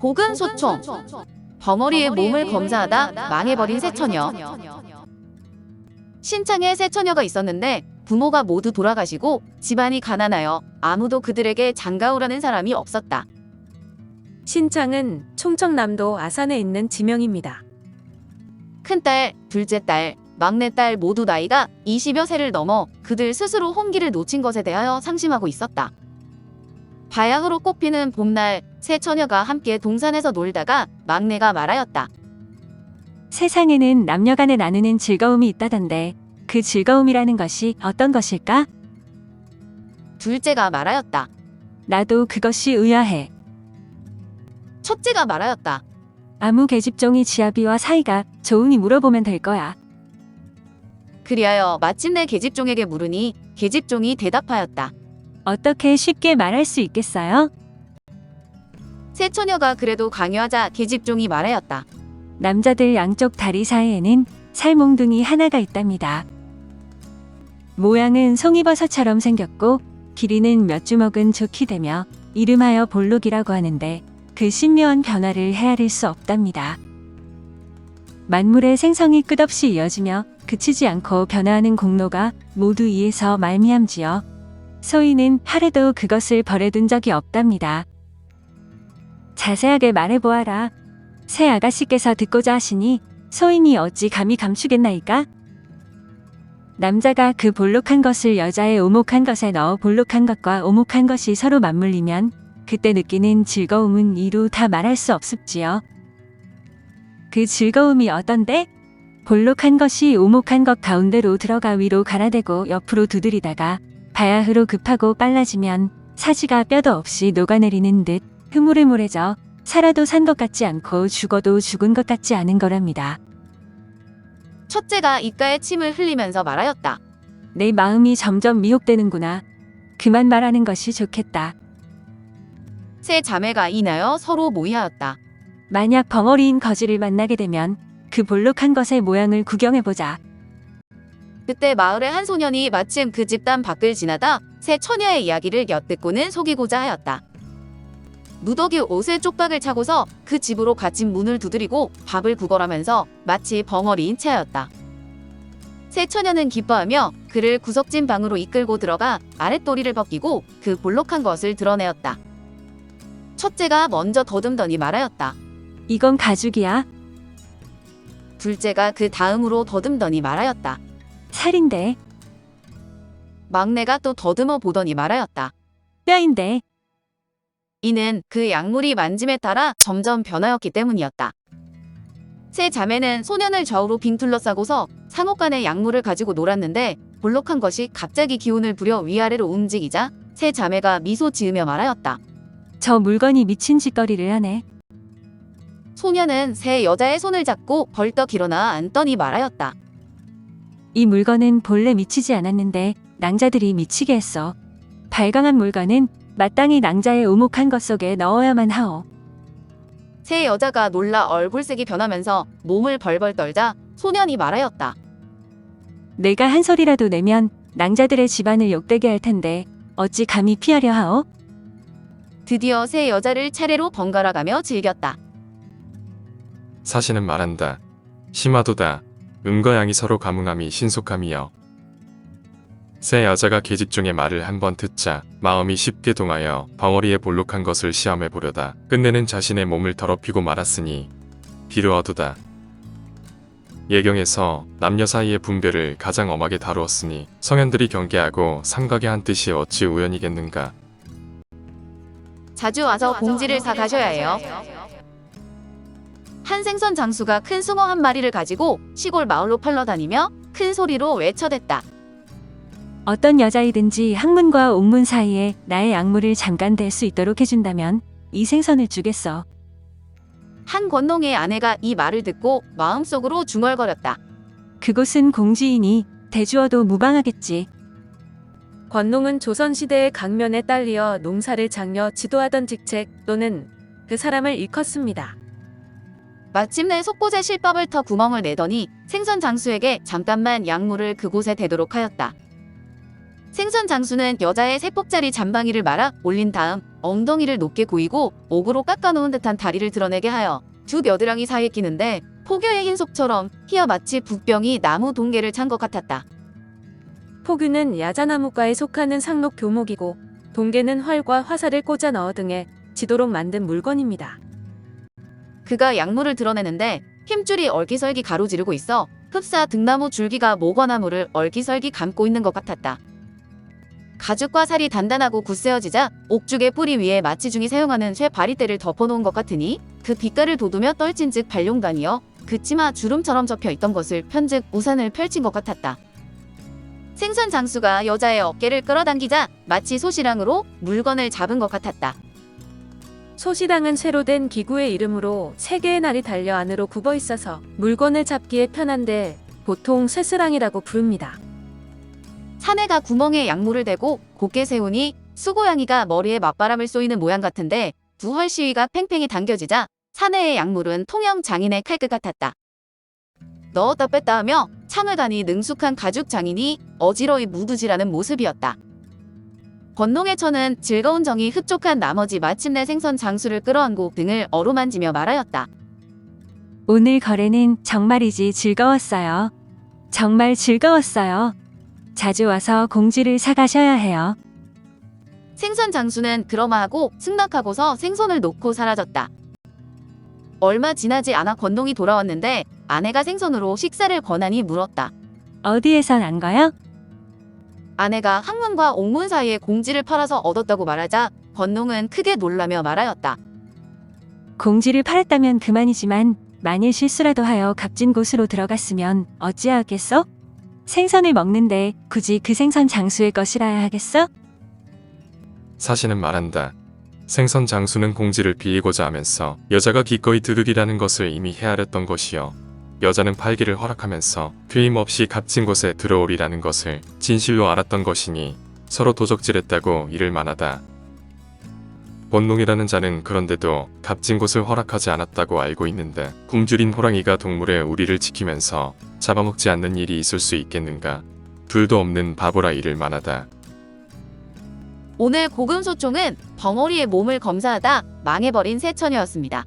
복은 소총. 벙어리의 몸을 검사하다 망해버린 새처녀. 신창에 새처녀가 있었는데 부모가 모두 돌아가시고 집안이 가난하여 아무도 그들에게 장가오라는 사람이 없었다. 신창은 충청남도 아산에 있는 지명입니다. 큰딸, 둘째 딸, 막내딸 모두 나이가 20여 세를 넘어 그들 스스로 혼기를 놓친 것에 대하여 상심하고 있었다. 바야흐로 꽃피는 봄날 세 처녀가 함께 동산에서 놀다가 막내가 말하였다. 세상에는 남녀간에 나누는 즐거움이 있다던데 그 즐거움이라는 것이 어떤 것일까? 둘째가 말하였다. 나도 그것이 의아해. 첫째가 말하였다. 아무 계집종이 지아비와 사이가 좋으니 물어보면 될 거야. 그리하여 마침내 계집종에게 물으니 계집종이 대답하였다. 어떻게 쉽게 말할 수 있겠어요? 세 처녀가 그래도 강요하자 계집종이 말하였다. 남자들 양쪽 다리 사이에는 살몽둥이 하나가 있답니다. 모양은 송이버섯처럼 생겼고 길이는 몇 주먹은 좋게 되며 이름하여 볼록이라고 하는데 그 신묘한 변화를 헤아릴 수 없답니다. 만물의 생성이 끝없이 이어지며 그치지 않고 변화하는 공로가 모두 이에서 말미암지요. 소인은 하루도 그것을 버려둔 적이 없답니다. 자세하게 말해보아라. 새 아가씨께서 듣고자 하시니 소인이 어찌 감히 감추겠나이까? 남자가 그 볼록한 것을 여자의 오목한 것에 넣어 볼록한 것과 오목한 것이 서로 맞물리면 그때 느끼는 즐거움은 이루 다 말할 수 없습지요. 그 즐거움이 어떤데? 볼록한 것이 오목한 것 가운데로 들어가 위로 갈아대고 옆으로 두드리다가 바야흐로 급하고 빨라지면 사지가 뼈도 없이 녹아내리는 듯 흐물흐물해져 살아도 산 것 같지 않고 죽어도 죽은 것 같지 않은 거랍니다. 첫째가 입가에 침을 흘리면서 말하였다. 내 마음이 점점 미혹되는구나. 그만 말하는 것이 좋겠다. 세 자매가 인하여 서로 모의하였다. 만약 벙어리인 거지를 만나게 되면 그 볼록한 것의 모양을 구경해보자. 그때 마을의 한 소년이 마침 그 집단 밖을 지나다 세 처녀의 이야기를 엿듣고는 속이고자 하였다. 무더기 옷에 쪽박을 차고서 그 집으로 갇힌 문을 두드리고 밥을 구걸하면서 마치 벙어리인 체하였다. 세 처녀는 기뻐하며 그를 구석진 방으로 이끌고 들어가 아랫도리를 벗기고 그 볼록한 것을 드러내었다. 첫째가 먼저 더듬더니 말하였다. 이건 가죽이야. 둘째가 그 다음으로 더듬더니 말하였다. 살인데. 막내가 또 더듬어 보더니 말하였다. 뼈인데. 이는 그 약물이 만짐에 따라 점점 변하였기 때문이었다. 세 자매는 소년을 좌우로 빙 둘러싸고서 상옥간의 약물을 가지고 놀았는데 볼록한 것이 갑자기 기운을 부려 위아래로 움직이자 세 자매가 미소 지으며 말하였다. 저 물건이 미친 짓거리를 하네. 소년은 세 여자의 손을 잡고 벌떡 일어나 앉더니 말하였다. 이 물건은 본래 미치지 않았는데 낭자들이 미치게 했어. 발광한 물건은 마땅히 낭자의 오목한 것 속에 넣어야만 하오. 세 여자가 놀라 얼굴색이 변하면서 몸을 벌벌 떨자 소년이 말하였다. 내가 한 소리라도 내면 낭자들의 집안을 욕되게 할 텐데 어찌 감히 피하려 하오? 드디어 세 여자를 차례로 번갈아가며 즐겼다. 사시는 말한다. 심하도다. 음과 양이 서로 가문함이 신속함이여. 세 여자가 계집종의 말을 한번 듣자 마음이 쉽게 동하여 벙어리에 볼록한 것을 시험해 보려다 끝내는 자신의 몸을 더럽히고 말았으니 비루하도다. 예경에서 남녀 사이의 분별을 가장 엄하게 다루었으니 성현들이 경계하고 삼각의 한 뜻이 어찌 우연이겠는가. 자주 와서 공지를 사 가셔야 해요. 한 생선 장수가 큰 숭어 한 마리를 가지고 시골 마을로 팔러다니며 큰 소리로 외쳐댔다. 어떤 여자이든지 학문과 옥문 사이에 나의 약물을 잠깐 댈 수 있도록 해준다면 이 생선을 주겠어. 한 권농의 아내가 이 말을 듣고 마음속으로 중얼거렸다. 그곳은 공지이니 대주어도 무방하겠지. 권농은 조선시대의 강면에 딸리어 농사를 장려 지도하던 직책 또는 그 사람을 일컫습니다. 마침내 속곳에 실밥을 터 구멍을 내더니 생선 장수에게 잠깐만 약물을 그곳에 대도록 하였다. 생선 장수는 여자의 세폭짜리 잠방이를 말아 올린 다음 엉덩이를 높게 고이고 옥으로 깎아놓은 듯한 다리를 드러내게 하여 두 겨드랑이 사이에 끼는데 포교의 흰속처럼 희어 마치 북병이 나무 동계를 찬 것 같았다. 포규는 야자나무과에 속하는 상록 교목이고 동계는 활과 화살을 꽂아 넣어 등에 지도록 만든 물건입니다. 그가 약물을 드러내는데 힘줄이 얼기설기 가로지르고 있어 흡사 등나무 줄기가 모과나무를 얼기설기 감고 있는 것 같았다. 가죽과 살이 단단하고 굳세어지자 옥죽의 뿌리 위에 마취중이 사용하는 쇠 바리대를 덮어놓은 것 같으니 그 빛깔을 돋우며 떨친즉 발룡단이여 그 치마 주름처럼 접혀 있던 것을 편즉 우산을 펼친 것 같았다. 생선 장수가 여자의 어깨를 끌어당기자 마치 소시랑으로 물건을 잡은 것 같았다. 소시랑은 쇠로 된 기구의 이름으로 3개의 날이 달려 안으로 굽어 있어서 물건을 잡기에 편한데 보통 쇠스랑이라고 부릅니다. 사내가 구멍에 약물을 대고 곧게 세우니 수고양이가 머리에 맞바람을 쏘이는 모양 같은데 두 헐시위가 팽팽히 당겨지자 사내의 약물은 통영 장인의 칼끝 같았다. 넣었다 뺐다 하며 창을 가니 능숙한 가죽 장인이 어지러이 무두질하는 모습이었다. 권농의 처는 즐거운 정이 흡족한 나머지 마침내 생선 장수를 끌어안고 등을 어루만지며 말하였다. 오늘 거래는 정말이지 즐거웠어요. 정말 즐거웠어요. 자주 와서 공지를 사가셔야 해요. 생선 장수는 그러마하고 승낙하고서 생선을 놓고 사라졌다. 얼마 지나지 않아 권농이 돌아왔는데 아내가 생선으로 식사를 권하니 물었다. 어디에서 난 거요? 아내가 항문과 옥문 사이에 공지를 팔아서 얻었다고 말하자 권농은 크게 놀라며 말하였다. 공지를 팔았다면 그만이지만 만일 실수라도 하여 값진 곳으로 들어갔으면 어찌하겠어? 생선을 먹는데 굳이 그 생선 장수의 것이라야 하겠어? 사실은 말한다. 생선 장수는 공지를 비이고자 하면서 여자가 기꺼이 드득이라는 것을 이미 헤아렸던 것이요. 여자는 팔기를 허락하면서 틀림없이 값진 곳에 들어오리라는 것을 진실로 알았던 것이니 서로 도적질했다고 이를 만하다. 권농이라는 자는 그런데도 값진 곳을 허락하지 않았다고 알고 있는데 굶주린 호랑이가 동물의 우리를 지키면서 잡아먹지 않는 일이 있을 수 있겠는가. 둘도 없는 바보라 이를 만하다. 오늘 고금소총은 벙어리의 몸을 검사하다 망해버린 새 처녀였습니다.